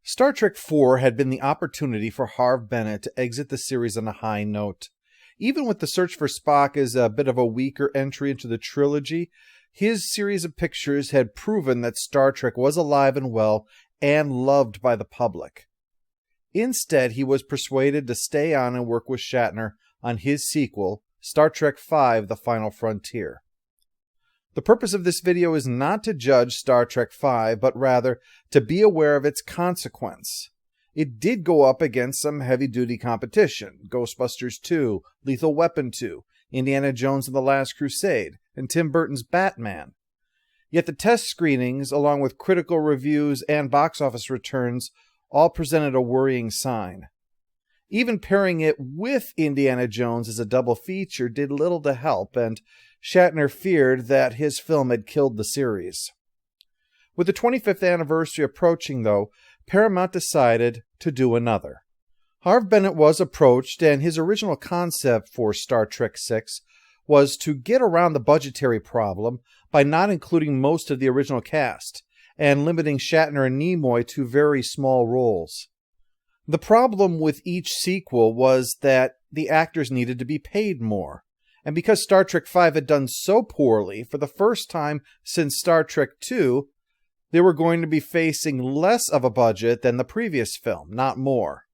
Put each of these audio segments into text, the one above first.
Star Trek IV had been the opportunity for Harve Bennett to exit the series on a high note. Even with The Search for Spock as a bit of a weaker entry into the trilogy, his series of pictures had proven that Star Trek was alive and well and loved by the public. Instead, he was persuaded to stay on and work with Shatner on his sequel, Star Trek V: The Final Frontier. The purpose of this video is not to judge Star Trek V, but rather to be aware of its consequence. It did go up against some heavy-duty competition: Ghostbusters 2, Lethal Weapon 2, Indiana Jones and the Last Crusade, and Tim Burton's Batman. Yet the test screenings, along with critical reviews and box office returns, all presented a worrying sign. Even pairing it with Indiana Jones as a double feature did little to help, and Shatner feared that his film had killed the series. With the 25th anniversary approaching, though, Paramount decided to do another. Harve Bennett was approached, and his original concept for Star Trek VI was to get around the budgetary problem by not including most of the original cast, and limiting Shatner and Nimoy to very small roles. The problem with each sequel was that the actors needed to be paid more. And because Star Trek V had done so poorly for the first time since Star Trek II, they were going to be facing less of a budget than the previous film, not more.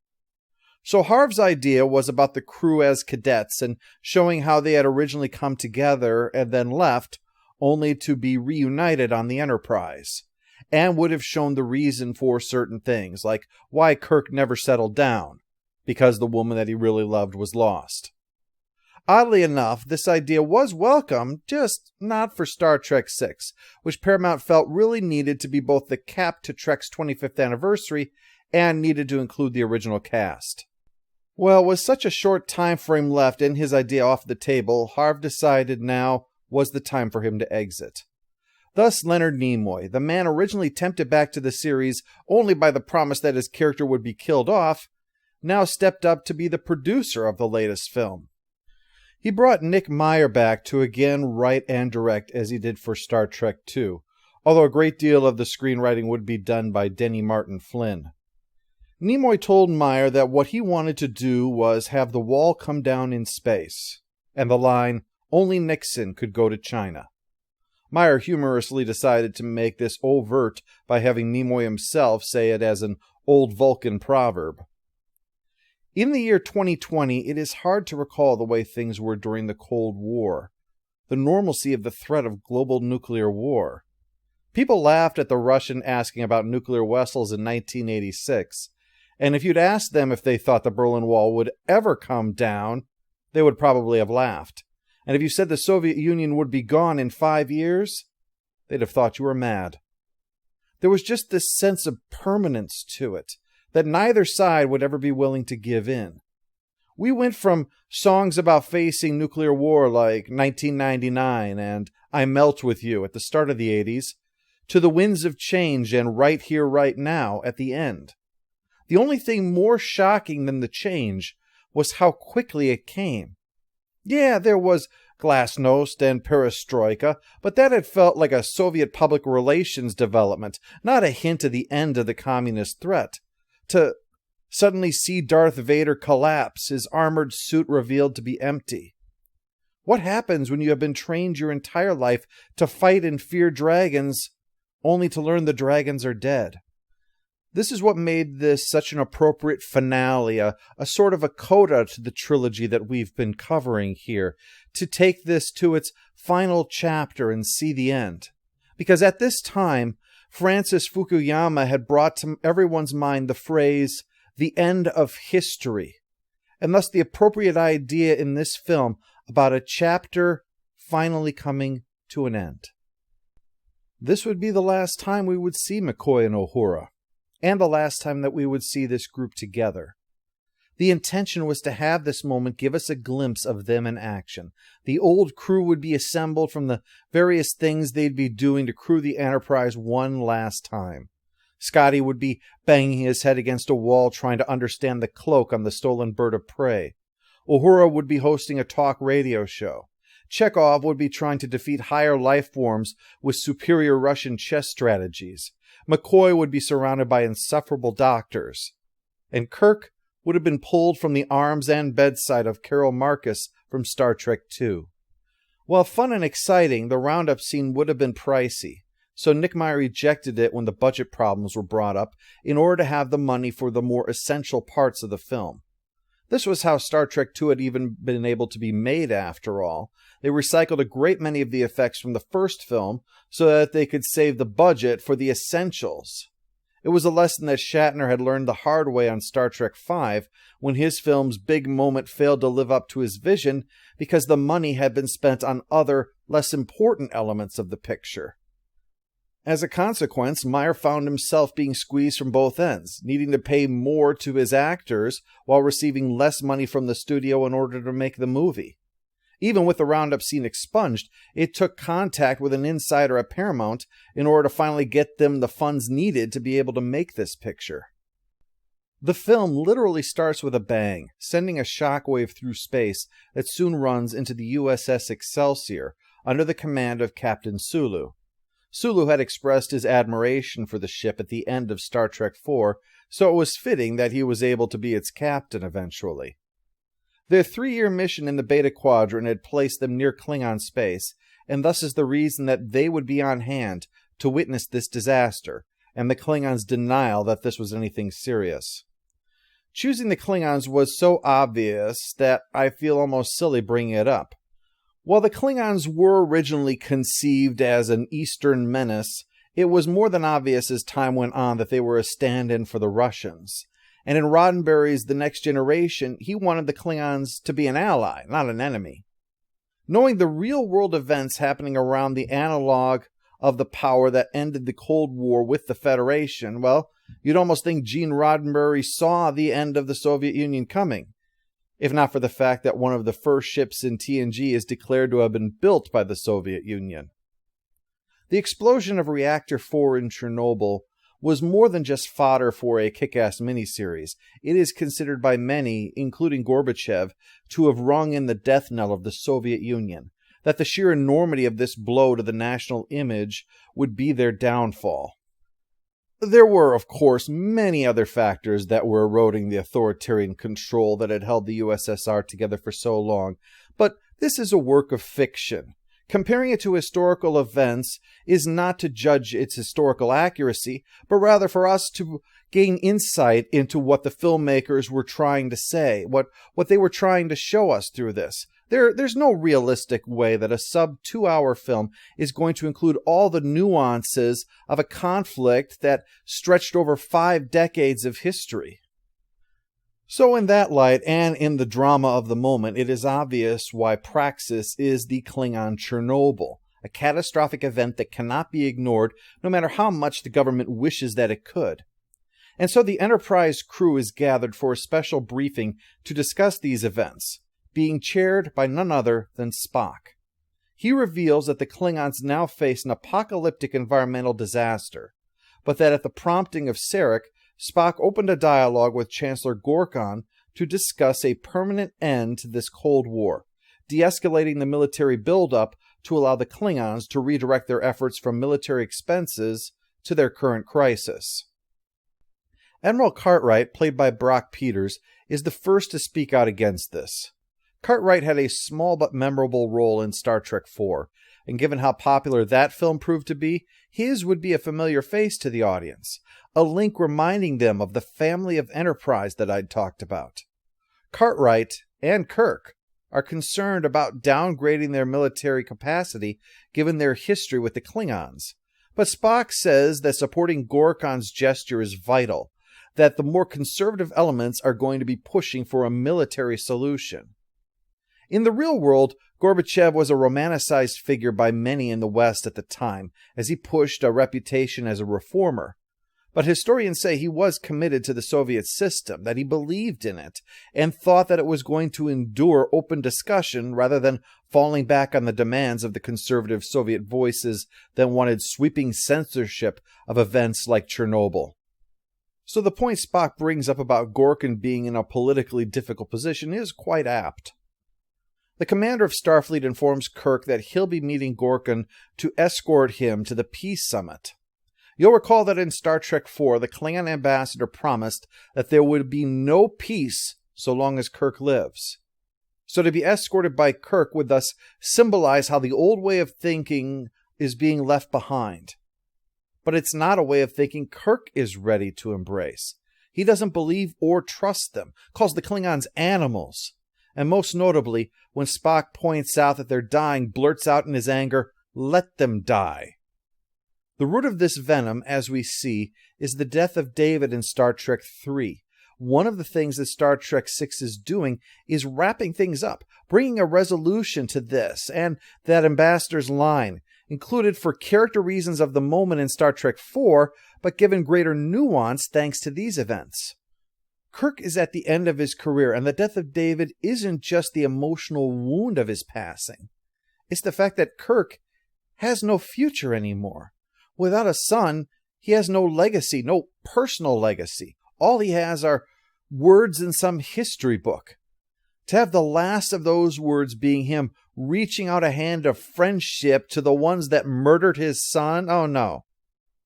So Harve's idea was about the crew as cadets and showing how they had originally come together and then left, only to be reunited on the Enterprise, and would have shown the reason for certain things, like why Kirk never settled down, because the woman that he really loved was lost. Oddly enough, this idea was welcome, just not for Star Trek VI, which Paramount felt really needed to be both the cap to Trek's 25th anniversary and needed to include the original cast. Well, with such a short time frame left and his idea off the table, Harve decided now was the time for him to exit. Thus, Leonard Nimoy, the man originally tempted back to the series only by the promise that his character would be killed off, now stepped up to be the producer of the latest film. He brought Nick Meyer back to again write and direct as he did for Star Trek II, although a great deal of the screenwriting would be done by Denny Martin Flynn. Nimoy told Meyer that what he wanted to do was have the wall come down in space, and the line, "Only Nixon could go to China." Meyer humorously decided to make this overt by having Nimoy himself say it as an old Vulcan proverb. In the year 2020, it is hard to recall the way things were during the Cold War, the normalcy of the threat of global nuclear war. People laughed at the Russian asking about nuclear vessels in 1986, and if you'd asked them if they thought the Berlin Wall would ever come down, they would probably have laughed. And if you said the Soviet Union would be gone in 5 years, they'd have thought you were mad. There was just this sense of permanence to it, that neither side would ever be willing to give in. We went from songs about facing nuclear war like 1999 and I Melt With You at the start of the 80s, to The Winds of Change and Right Here, Right Now at the end. The only thing more shocking than the change was how quickly it came. Yeah, there was glasnost and perestroika, but that had felt like a Soviet public relations development, not a hint of the end of the communist threat. To suddenly see Darth Vader collapse, his armored suit revealed to be empty. What happens when you have been trained your entire life to fight and fear dragons, only to learn the dragons are dead? This is what made this such an appropriate finale, a sort of a coda to the trilogy that we've been covering here, to take this to its final chapter and see the end. Because at this time, Francis Fukuyama had brought to everyone's mind the phrase, the end of history, and thus the appropriate idea in this film about a chapter finally coming to an end. This would be the last time we would see McCoy and Uhura, and the last time that we would see this group together. The intention was to have this moment give us a glimpse of them in action. The old crew would be assembled from the various things they'd be doing to crew the Enterprise one last time. Scotty would be banging his head against a wall trying to understand the cloak on the stolen bird of prey. Uhura would be hosting a talk radio show. Chekhov would be trying to defeat higher life forms with superior Russian chess strategies. McCoy would be surrounded by insufferable doctors. And Kirk would have been pulled from the arms and bedside of Carol Marcus from Star Trek II. While fun and exciting, the roundup scene would have been pricey, so Nick Meyer rejected it when the budget problems were brought up in order to have the money for the more essential parts of the film. This was how Star Trek II had even been able to be made after all. They recycled a great many of the effects from the first film so that they could save the budget for the essentials. It was a lesson that Shatner had learned the hard way on Star Trek V when his film's big moment failed to live up to his vision because the money had been spent on other, less important elements of the picture. As a consequence, Meyer found himself being squeezed from both ends, needing to pay more to his actors while receiving less money from the studio in order to make the movie. Even with the roundup scene expunged, it took contact with an insider at Paramount in order to finally get them the funds needed to be able to make this picture. The film literally starts with a bang, sending a shockwave through space that soon runs into the USS Excelsior under the command of Captain Sulu. Sulu had expressed his admiration for the ship at the end of Star Trek IV, so it was fitting that he was able to be its captain eventually. Their 3-year mission in the Beta Quadrant had placed them near Klingon space, and thus is the reason that they would be on hand to witness this disaster, and the Klingons' denial that this was anything serious. Choosing the Klingons was so obvious that I feel almost silly bringing it up. While the Klingons were originally conceived as an Eastern menace, it was more than obvious as time went on that they were a stand-in for the Russians. And in Roddenberry's The Next Generation, he wanted the Klingons to be an ally, not an enemy. Knowing the real-world events happening around the analog of the power that ended the Cold War with the Federation, well, you'd almost think Gene Roddenberry saw the end of the Soviet Union coming, if not for the fact that one of the first ships in TNG is declared to have been built by the Soviet Union. The explosion of Reactor 4 in Chernobyl was more than just fodder for a kick-ass miniseries. It is considered by many, including Gorbachev, to have rung in the death knell of the Soviet Union, that the sheer enormity of this blow to the national image would be their downfall. There were, of course, many other factors that were eroding the authoritarian control that had held the USSR together for so long, but this is a work of fiction. Comparing it to historical events is not to judge its historical accuracy, but rather for us to gain insight into what the filmmakers were trying to say, what they were trying to show us through this. There's no realistic way that a sub-2-hour film is going to include all the nuances of a conflict that stretched over 5 decades of history. So in that light, and in the drama of the moment, it is obvious why Praxis is the Klingon Chernobyl, a catastrophic event that cannot be ignored no matter how much the government wishes that it could. And so the Enterprise crew is gathered for a special briefing to discuss these events, being chaired by none other than Spock. He reveals that the Klingons now face an apocalyptic environmental disaster, but that at the prompting of Sarek, Spock opened a dialogue with Chancellor Gorkon to discuss a permanent end to this Cold War, de-escalating the military buildup to allow the Klingons to redirect their efforts from military expenses to their current crisis. Admiral Cartwright, played by Brock Peters, is the first to speak out against this. Cartwright had a small but memorable role in Star Trek IV, and given how popular that film proved to be, his would be a familiar face to the audience, a link reminding them of the family of Enterprise that I'd talked about. Cartwright and Kirk are concerned about downgrading their military capacity given their history with the Klingons, but Spock says that supporting Gorkon's gesture is vital, that the more conservative elements are going to be pushing for a military solution. In the real world, Gorbachev was a romanticized figure by many in the West at the time, as he pushed a reputation as a reformer. But historians say he was committed to the Soviet system, that he believed in it, and thought that it was going to endure open discussion rather than falling back on the demands of the conservative Soviet voices that wanted sweeping censorship of events like Chernobyl. So the point Spock brings up about Gorkin being in a politically difficult position is quite apt. The commander of Starfleet informs Kirk that he'll be meeting Gorkon to escort him to the Peace Summit. You'll recall that in Star Trek IV, the Klingon ambassador promised that there would be no peace so long as Kirk lives. So to be escorted by Kirk would thus symbolize how the old way of thinking is being left behind. But it's not a way of thinking Kirk is ready to embrace. He doesn't believe or trust them, calls the Klingons animals, and most notably, when Spock points out that they're dying, blurts out in his anger, "Let them die." The root of this venom, as we see, is the death of David in Star Trek III. One of the things that Star Trek VI is doing is wrapping things up, bringing a resolution to this, and that ambassador's line, included for character reasons of the moment in Star Trek IV, but given greater nuance thanks to these events. Kirk is at the end of his career, and the death of David isn't just the emotional wound of his passing. It's the fact that Kirk has no future anymore. Without a son, he has no legacy, no personal legacy. All he has are words in some history book. To have the last of those words being him reaching out a hand of friendship to the ones that murdered his son, oh no.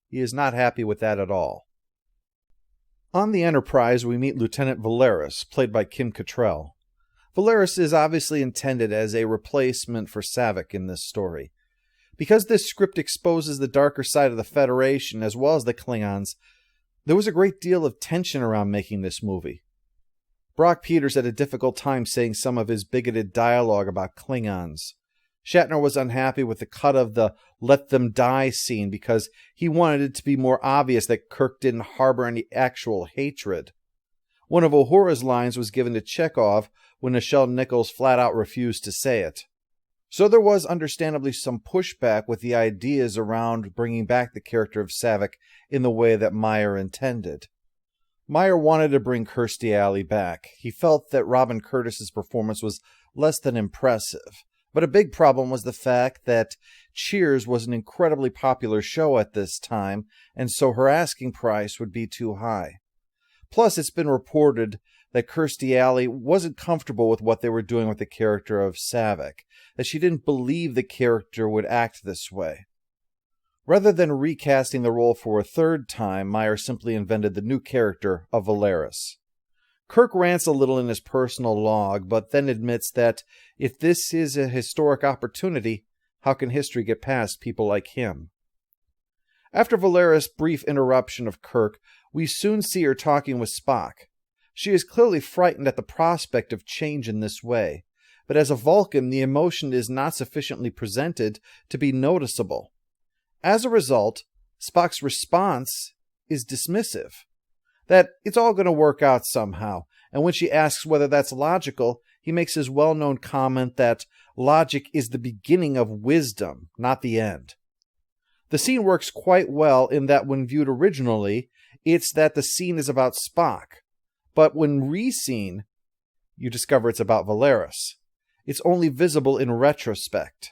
He is not happy with that at all. On the Enterprise, we meet Lieutenant Valeris, played by Kim Cattrall. Valeris is obviously intended as a replacement for Saavik in this story. Because this script exposes the darker side of the Federation as well as the Klingons, there was a great deal of tension around making this movie. Brock Peters had a difficult time saying some of his bigoted dialogue about Klingons. Shatner was unhappy with the cut of the "let them die" scene because he wanted it to be more obvious that Kirk didn't harbor any actual hatred. One of Uhura's lines was given to Chekhov when Nichelle Nichols flat out refused to say it. So there was understandably some pushback with the ideas around bringing back the character of Saavik in the way that Meyer intended. Meyer wanted to bring Kirstie Alley back. He felt that Robin Curtis's performance was less than impressive. But a big problem was the fact that Cheers was an incredibly popular show at this time, and so her asking price would be too high. Plus, it's been reported that Kirstie Alley wasn't comfortable with what they were doing with the character of Saavik, that she didn't believe the character would act this way. Rather than recasting the role for a third time, Meyer simply invented the new character of Valeris. Kirk rants a little in his personal log, but then admits that if this is a historic opportunity, how can history get past people like him? After Valeris' brief interruption of Kirk, we soon see her talking with Spock. She is clearly frightened at the prospect of change in this way, but as a Vulcan, the emotion is not sufficiently presented to be noticeable. As a result, Spock's response is dismissive, that it's all going to work out somehow, and when she asks whether that's logical, he makes his well-known comment that logic is the beginning of wisdom, not the end. The scene works quite well in that when viewed originally, it's that the scene is about Spock, but when re-seen, you discover it's about Valeris. It's only visible in retrospect.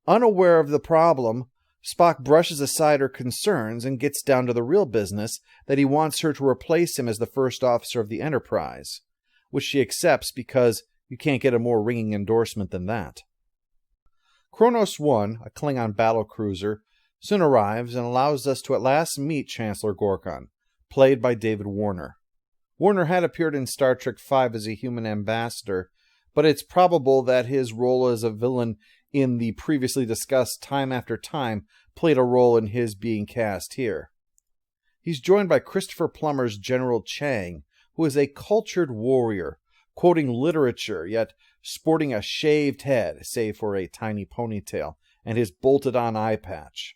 Unaware of the problem, Spock brushes aside her concerns and gets down to the real business that he wants her to replace him as the first officer of the Enterprise, which she accepts because you can't get a more ringing endorsement than that. Kronos 1, a Klingon battlecruiser, soon arrives and allows us to at last meet Chancellor Gorkon, played by David Warner. Warner had appeared in Star Trek V as a human ambassador, but it's probable that his role as a villain in the previously discussed Time After Time played a role in his being cast here. He's joined by Christopher Plummer's General Chang, who is a cultured warrior, quoting literature, yet sporting a shaved head, save for a tiny ponytail, and his bolted-on eye patch.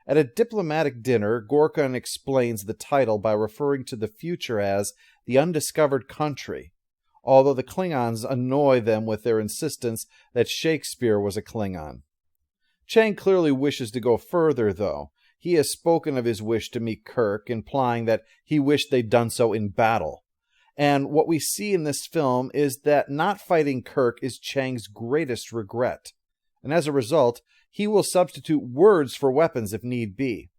At a diplomatic dinner, Gorkon explains the title by referring to the future as the Undiscovered Country, although the Klingons annoy them with their insistence that Shakespeare was a Klingon. Chang clearly wishes to go further, though. He has spoken of his wish to meet Kirk, implying that he wished they'd done so in battle. And what we see in this film is that not fighting Kirk is Chang's greatest regret. And as a result, he will substitute words for weapons if need be.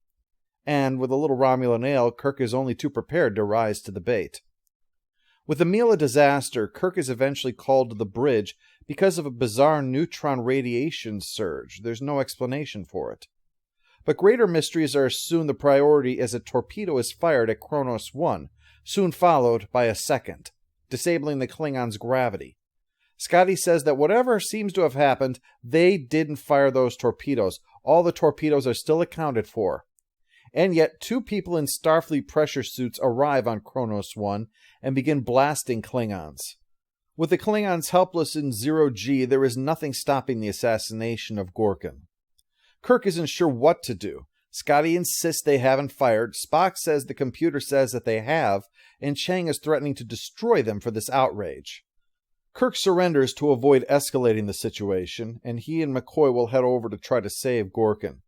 And with a little Romulan ale, Kirk is only too prepared to rise to the bait. With the meal a disaster, Kirk is eventually called to the bridge because of a bizarre neutron radiation surge. There's no explanation for it. But greater mysteries are soon the priority as a torpedo is fired at Kronos 1, soon followed by a second, disabling the Klingons' gravity. Scotty says that whatever seems to have happened, they didn't fire those torpedoes. All the torpedoes are still accounted for. And yet, 2 people in Starfleet pressure suits arrive on Kronos 1 and begin blasting Klingons. With the Klingons helpless in zero-G, there is nothing stopping the assassination of Gorkin. Kirk isn't sure what to do. Scotty insists they haven't fired, Spock says the computer says that they have, and Chang is threatening to destroy them for this outrage. Kirk surrenders to avoid escalating the situation, and he and McCoy will head over to try to save Gorkin.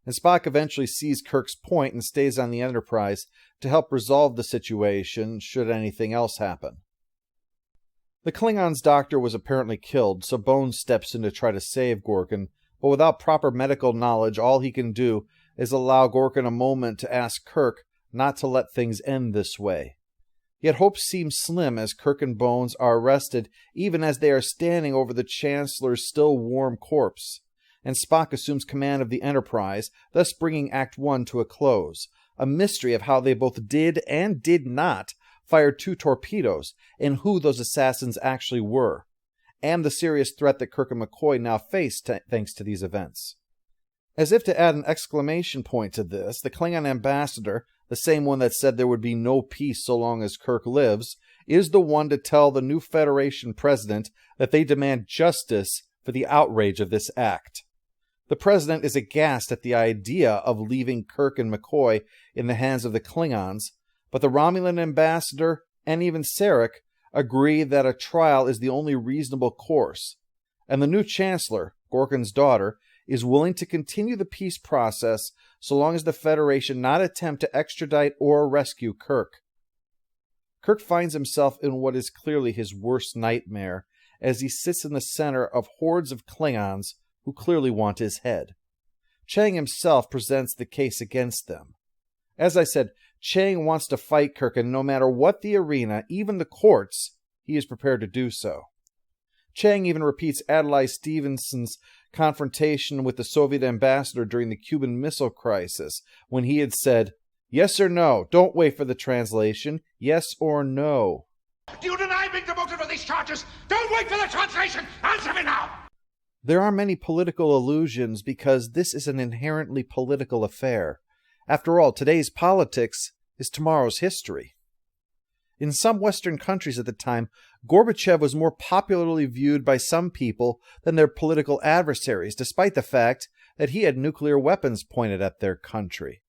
And Spock eventually sees Kirk's point and stays on the Enterprise to help resolve the situation should anything else happen. The Klingon's doctor was apparently killed, so Bones steps in to try to save Gorkin, but without proper medical knowledge, all he can do is allow Gorkin a moment to ask Kirk not to let things end this way. Yet hope seems slim as Kirk and Bones are arrested even as they are standing over the Chancellor's still warm corpse, and Spock assumes command of the Enterprise, thus bringing Act 1 to a close, a mystery of how they both did and did not fire 2 torpedoes, and who those assassins actually were, and the serious threat that Kirk and McCoy now face thanks to these events. As if to add an exclamation point to this, the Klingon ambassador, the same one that said there would be no peace so long as Kirk lives, is the one to tell the new Federation president that they demand justice for the outrage of this act. The president is aghast at the idea of leaving Kirk and McCoy in the hands of the Klingons, but the Romulan ambassador and even Sarek agree that a trial is the only reasonable course, and the new chancellor, Gorkin's daughter, is willing to continue the peace process so long as the Federation not attempt to extradite or rescue Kirk. Kirk finds himself in what is clearly his worst nightmare as he sits in the center of hordes of Klingons who clearly want his head. Chang himself presents the case against them. As I said, Chang wants to fight Kirk, and no matter what the arena, even the courts, he is prepared to do so. Chang even repeats Adlai Stevenson's confrontation with the Soviet ambassador during the Cuban Missile Crisis, when he had said, "Yes or no? Don't wait for the translation. Yes or no." Do you deny being demoted for these charges? Don't wait for the translation! Answer me now! There are many political allusions because this is an inherently political affair. After all, today's politics is tomorrow's history. In some Western countries at the time, Gorbachev was more popularly viewed by some people than their political adversaries, despite the fact that he had nuclear weapons pointed at their country.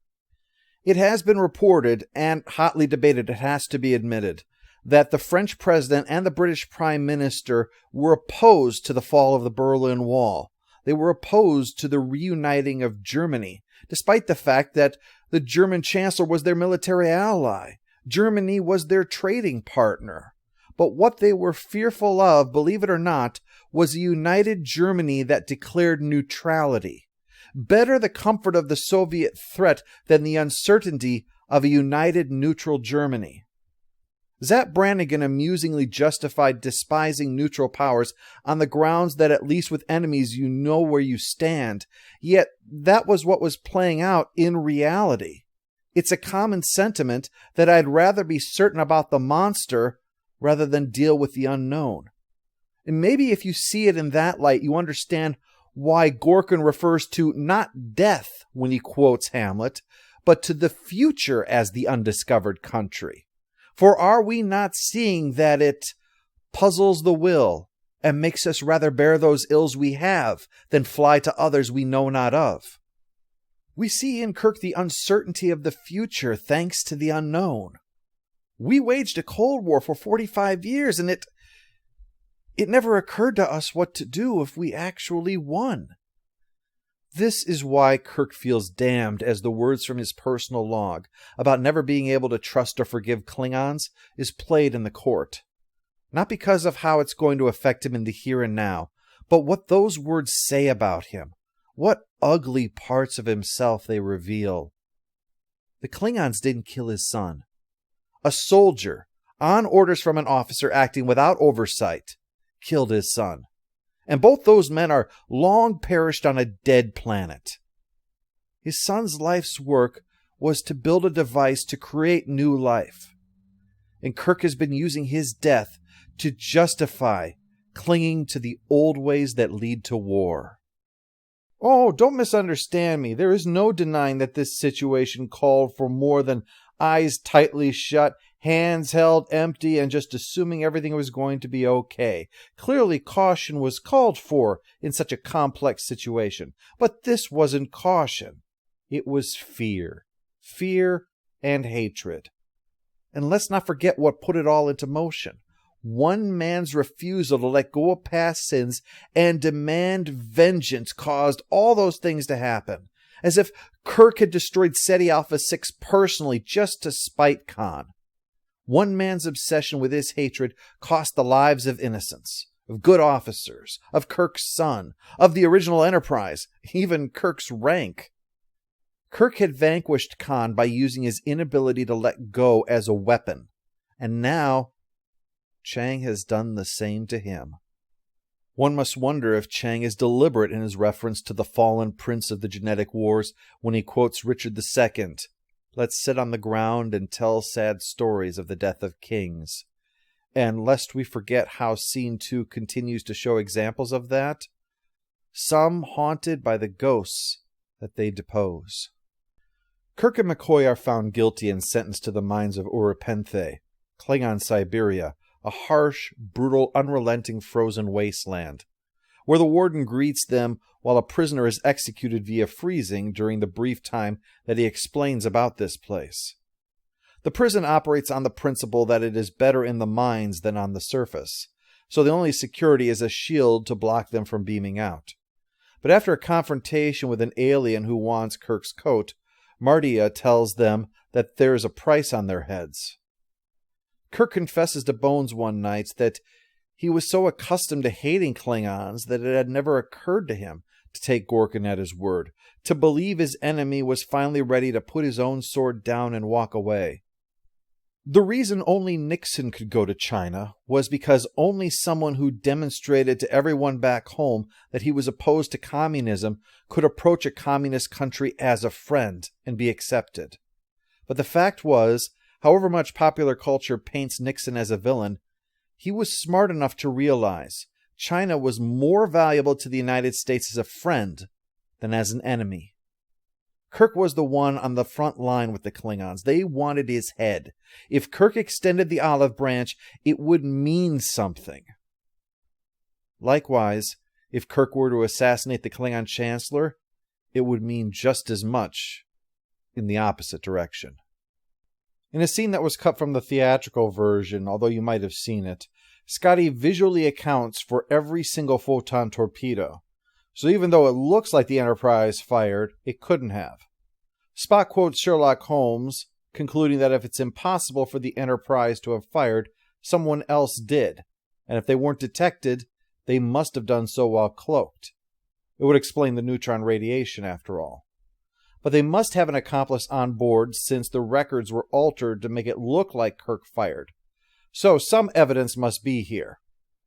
It has been reported, and hotly debated, it has to be admitted, that the French president and the British prime minister were opposed to the fall of the Berlin Wall. They were opposed to the reuniting of Germany, despite the fact that the German chancellor was their military ally. Germany was their trading partner. But what they were fearful of, believe it or not, was a united Germany that declared neutrality. Better the comfort of the Soviet threat than the uncertainty of a united neutral Germany. Zapp Brannigan amusingly justified despising neutral powers on the grounds that at least with enemies you know where you stand, yet that was what was playing out in reality. It's a common sentiment that I'd rather be certain about the monster rather than deal with the unknown. And maybe if you see it in that light, you understand why Gorkin refers to not death when he quotes Hamlet, but to the future as the undiscovered country. For are we not seeing that it puzzles the will and makes us rather bear those ills we have than fly to others we know not of? We see in Kirk the uncertainty of the future thanks to the unknown. We waged a Cold War for 45 years, and it never occurred to us what to do if we actually won. This is why Kirk feels damned as the words from his personal log about never being able to trust or forgive Klingons is played in the court. Not because of how it's going to affect him in the here and now, but what those words say about him. What ugly parts of himself they reveal. The Klingons didn't kill his son. A soldier, on orders from an officer acting without oversight, killed his son. and both those men are long perished on a dead planet. His son's life's work was to build a device to create new life, and Kirk has been using his death to justify clinging to the old ways that lead to war. Oh, don't misunderstand me. There is no denying that this situation called for more than eyes tightly shut, hands held empty, and just assuming everything was going to be okay. Clearly, caution was called for in such a complex situation. But this wasn't caution. It was fear. Fear and hatred. And let's not forget what put it all into motion. One man's refusal to let go of past sins and demand vengeance caused all those things to happen. As if Kirk had destroyed SETI Alpha 6 personally just to spite Khan. One man's obsession with his hatred cost the lives of innocents, of good officers, of Kirk's son, of the original Enterprise, even Kirk's rank. Kirk had vanquished Khan by using his inability to let go as a weapon, and now Chang has done the same to him. One must wonder if Chang is deliberate in his reference to the fallen prince of the genetic wars when he quotes Richard II, "Let's sit on the ground and tell sad stories of the death of kings." And lest we forget how Scene 2 continues to show examples of that, some haunted by the ghosts that they depose. Kirk and McCoy are found guilty and sentenced to the mines of Urapenthe, Klingon Siberia, a harsh, brutal, unrelenting frozen wasteland, where the warden greets them while a prisoner is executed via freezing during the brief time that he explains about this place. The prison operates on the principle that it is better in the mines than on the surface, so the only security is a shield to block them from beaming out. But after a confrontation with an alien who wants Kirk's coat, Martia tells them that there is a price on their heads. Kirk confesses to Bones one night that he was so accustomed to hating Klingons that it had never occurred to him to take Gorkin at his word, to believe his enemy was finally ready to put his own sword down and walk away. The reason only Nixon could go to China was because only someone who demonstrated to everyone back home that he was opposed to communism could approach a communist country as a friend and be accepted. But the fact was, however much popular culture paints Nixon as a villain, he was smart enough to realize China was more valuable to the United States as a friend than as an enemy. Kirk was the one on the front line with the Klingons. They wanted his head. If Kirk extended the olive branch, it would mean something. Likewise, if Kirk were to assassinate the Klingon Chancellor, it would mean just as much in the opposite direction. In a scene that was cut from the theatrical version, although you might have seen it, Scotty visually accounts for every single photon torpedo. So even though it looks like the Enterprise fired, it couldn't have. Spock quotes Sherlock Holmes, concluding that if it's impossible for the Enterprise to have fired, someone else did, and if they weren't detected, they must have done so while cloaked. It would explain the neutron radiation, after all. But they must have an accomplice on board since the records were altered to make it look like Kirk fired. So some evidence must be here.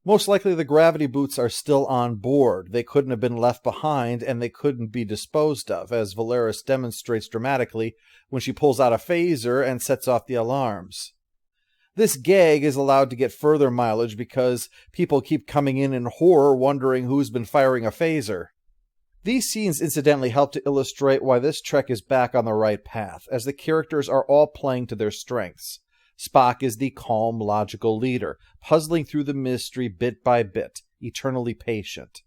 Most likely the gravity boots are still on board. They couldn't have been left behind, and they couldn't be disposed of, as Valeris demonstrates dramatically when she pulls out a phaser and sets off the alarms. This gag is allowed to get further mileage because people keep coming in horror wondering who's been firing a phaser. These scenes incidentally help to illustrate why this Trek is back on the right path, as the characters are all playing to their strengths. Spock is the calm, logical leader, puzzling through the mystery bit by bit, eternally patient.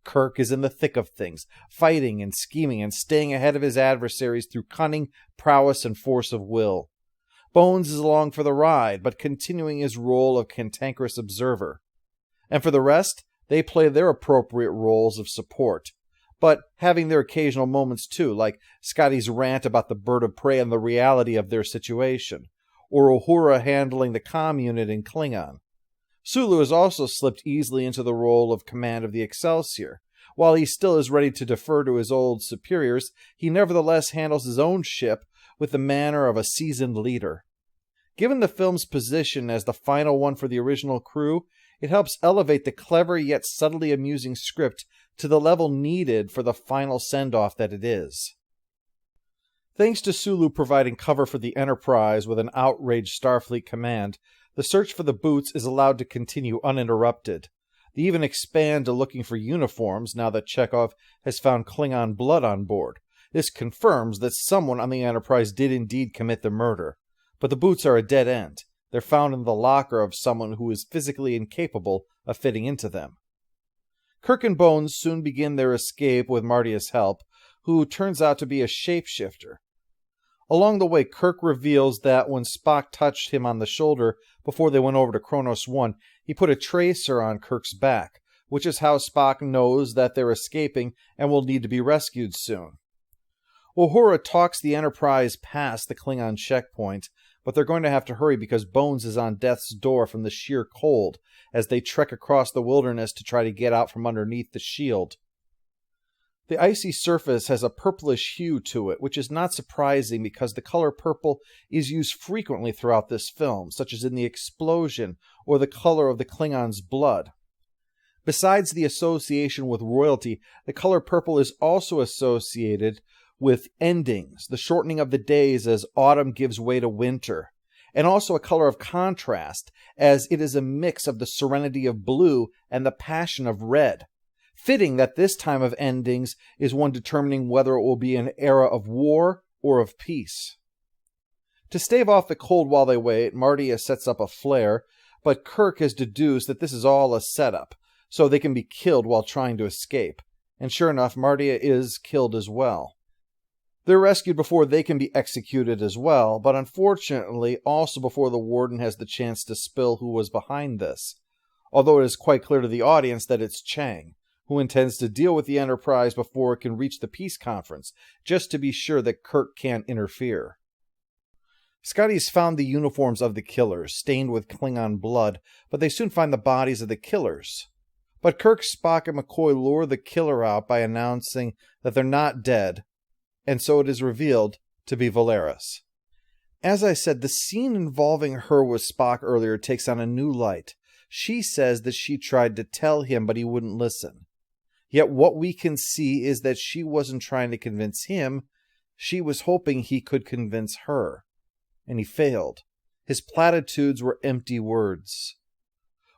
Kirk is in the thick of things, fighting and scheming and staying ahead of his adversaries through cunning, prowess, and force of will. Bones is along for the ride, but continuing his role of cantankerous observer. And for the rest, they play their appropriate roles of support, but having their occasional moments too, like Scotty's rant about the bird of prey and the reality of their situation, or Uhura handling the comm unit in Klingon. Sulu has also slipped easily into the role of command of the Excelsior. While he still is ready to defer to his old superiors, he nevertheless handles his own ship with the manner of a seasoned leader. Given the film's position as the final one for the original crew, It helps elevate the clever yet subtly amusing script to the level needed for the final send-off that it is. Thanks to Sulu providing cover for the Enterprise with an outraged Starfleet command, the search for the boots is allowed to continue uninterrupted. They even expand to looking for uniforms now that Chekhov has found Klingon blood on board. This confirms that someone on the Enterprise did indeed commit the murder. But the boots are a dead end. They're found in the locker of someone who is physically incapable of fitting into them. Kirk and Bones soon begin their escape with Martia's help, who turns out to be a shapeshifter. Along the way, Kirk reveals that when Spock touched him on the shoulder before they went over to Kronos 1, he put a tracer on Kirk's back, which is how Spock knows that they're escaping and will need to be rescued soon. Uhura talks the Enterprise past the Klingon checkpoint, but they're going to have to hurry because Bones is on death's door from the sheer cold as they trek across the wilderness to try to get out from underneath the shield. The icy surface has a purplish hue to it, which is not surprising because the color purple is used frequently throughout this film, such as in the explosion or the color of the Klingon's blood. Besides the association with royalty, the color purple is also associated with endings, the shortening of the days as autumn gives way to winter, and also a color of contrast, as it is a mix of the serenity of blue and the passion of red. Fitting that this time of endings is one determining whether it will be an era of war or of peace. To stave off the cold while they wait, Martia sets up a flare, but Kirk has deduced that this is all a setup, so they can be killed while trying to escape. And sure enough, Martia is killed as well. They're rescued before they can be executed as well, but unfortunately also before the Warden has the chance to spill who was behind this, although it is quite clear to the audience that it's Chang, who intends to deal with the Enterprise before it can reach the peace conference, just to be sure that Kirk can't interfere. Scotty's found the uniforms of the killers, stained with Klingon blood, but they soon find the bodies of the killers. But Kirk, Spock, and McCoy lure the killer out by announcing that they're not dead, and so it is revealed to be Valeris. As I said, the scene involving her with Spock earlier takes on a new light. She says that she tried to tell him, but he wouldn't listen. Yet what we can see is that she wasn't trying to convince him, she was hoping he could convince her. And he failed. His platitudes were empty words.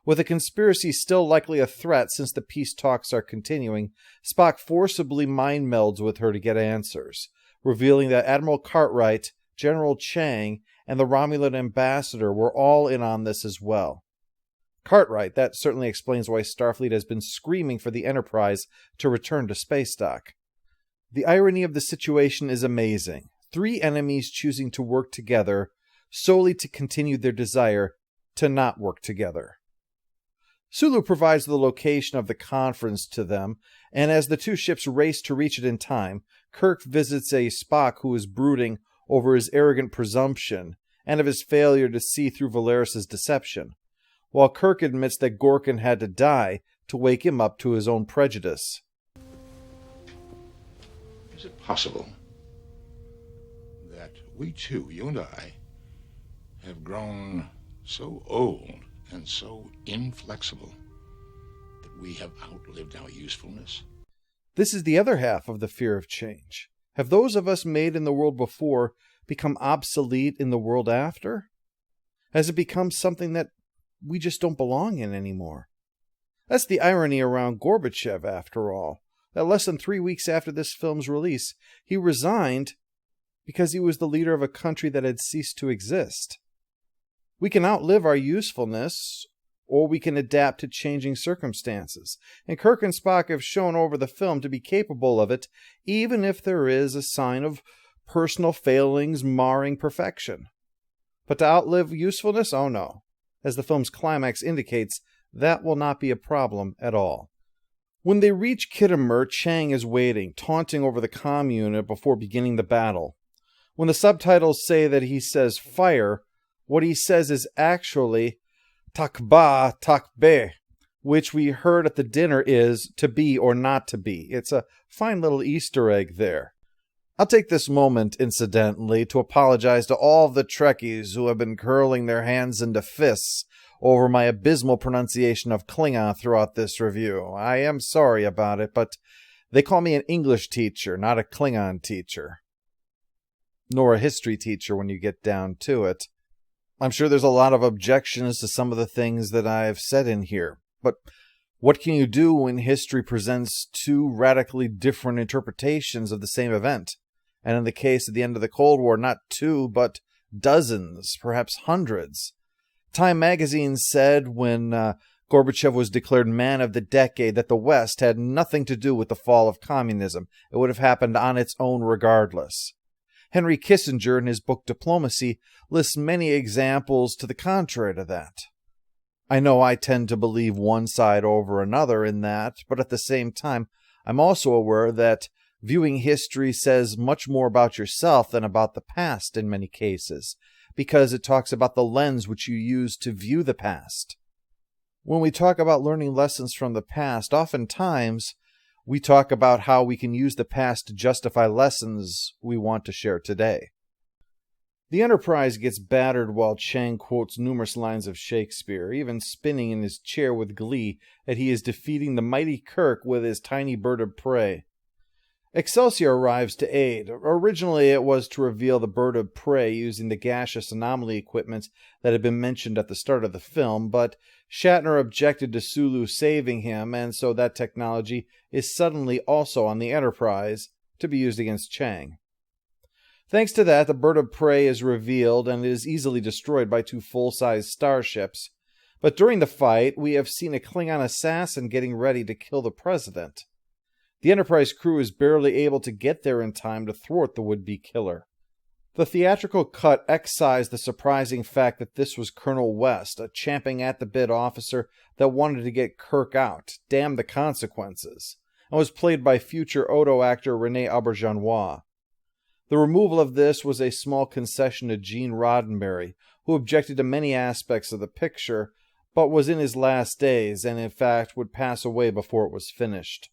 With the conspiracy still likely a threat since the peace talks are continuing, Spock forcibly mind melds with her to get answers, revealing that Admiral Cartwright, General Chang, and the Romulan ambassador were all in on this as well. Cartwright, that certainly explains why Starfleet has been screaming for the Enterprise to return to space dock. The irony of the situation is amazing. 3 enemies choosing to work together solely to continue their desire to not work together. Sulu provides the location of the conference to them, and as the 2 ships race to reach it in time, Kirk visits a Spock who is brooding over his arrogant presumption and of his failure to see through Valeris' deception, while Kirk admits that Gorkin had to die to wake him up to his own prejudice. Is it possible that we two, you and I, have grown so old and so inflexible that we have outlived our usefulness? This is the other half of the fear of change. Have those of us made in the world before become obsolete in the world after? Has it become something that we just don't belong in anymore? That's the irony around Gorbachev, after all. That less than 3 weeks after this film's release, he resigned because he was the leader of a country that had ceased to exist. We can outlive our usefulness, or we can adapt to changing circumstances, and Kirk and Spock have shown over the film to be capable of it, even if there is a sign of personal failings marring perfection. But to outlive usefulness? Oh no. As the film's climax indicates, that will not be a problem at all. When they reach Khitomer, Chang is waiting, taunting over the comm unit before beginning the battle. When the subtitles say that he says fire, what he says is actually takba takbe, which we heard at the dinner is to be or not to be. It's a fine little Easter egg there. I'll take this moment, incidentally, to apologize to all of the Trekkies who have been curling their hands into fists over my abysmal pronunciation of Klingon throughout this review. I am sorry about it, but they call me an English teacher, not a Klingon teacher. Nor a history teacher when you get down to it. I'm sure there's a lot of objections to some of the things that I've said in here, but what can you do when history presents two radically different interpretations of the same event? And in the case of the end of the Cold War, not two, but dozens, perhaps hundreds. Time magazine said when Gorbachev was declared Man of the Decade that the West had nothing to do with the fall of communism. It would have happened on its own regardless. Henry Kissinger, in his book Diplomacy, lists many examples to the contrary to that. I know I tend to believe one side over another in that, but at the same time, I'm also aware that viewing history says much more about yourself than about the past in many cases, because it talks about the lens which you use to view the past. When we talk about learning lessons from the past, oftentimes we talk about how we can use the past to justify lessons we want to share today. The Enterprise gets battered while Chang quotes numerous lines of Shakespeare, even spinning in his chair with glee that he is defeating the mighty Kirk with his tiny bird of prey. Excelsior arrives to aid. Originally, it was to reveal the bird of prey using the gaseous anomaly equipment that had been mentioned at the start of the film, but Shatner objected to Sulu saving him, and so that technology is suddenly also on the Enterprise to be used against Chang. Thanks to that, the bird of prey is revealed and is easily destroyed by two full-size starships. But during the fight, we have seen a Klingon assassin getting ready to kill the president. The Enterprise crew is barely able to get there in time to thwart the would-be killer. The theatrical cut excised the surprising fact that this was Colonel West, a champing-at-the-bit officer that wanted to get Kirk out, damn the consequences, and was played by future Odo actor René Auberjonois. The removal of this was a small concession to Gene Roddenberry, who objected to many aspects of the picture, but was in his last days and in fact would pass away before it was finished.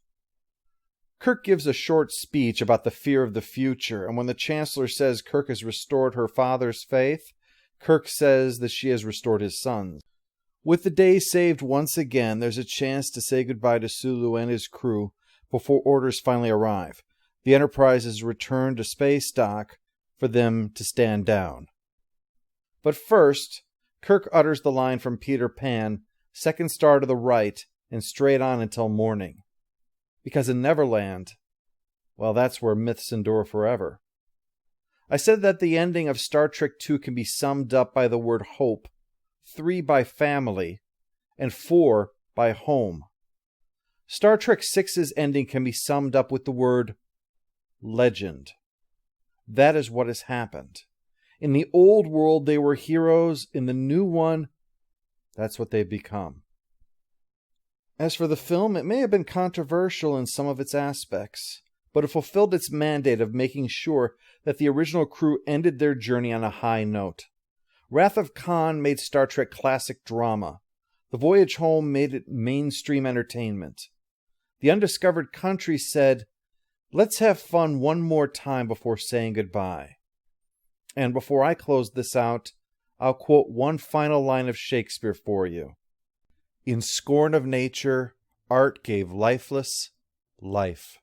Kirk gives a short speech about the fear of the future, and when the Chancellor says Kirk has restored her father's faith, Kirk says that she has restored his son's. With the day saved once again, there's a chance to say goodbye to Sulu and his crew before orders finally arrive. The Enterprise is returned to space dock for them to stand down. But first, Kirk utters the line from Peter Pan, second star to the right, and straight on until morning. Because in Neverland, well, that's where myths endure forever. I said that the ending of Star Trek II can be summed up by the word hope, 3 by family, and 4 by home. Star Trek VI's ending can be summed up with the word legend. That is what has happened. In the old world, they were heroes. In the new one, that's what they've become. As for the film, it may have been controversial in some of its aspects, but it fulfilled its mandate of making sure that the original crew ended their journey on a high note. Wrath of Khan made Star Trek classic drama. The Voyage Home made it mainstream entertainment. The Undiscovered Country said, "Let's have fun one more time before saying goodbye." And before I close this out, I'll quote one final line of Shakespeare for you. In scorn of nature, art gave lifeless life.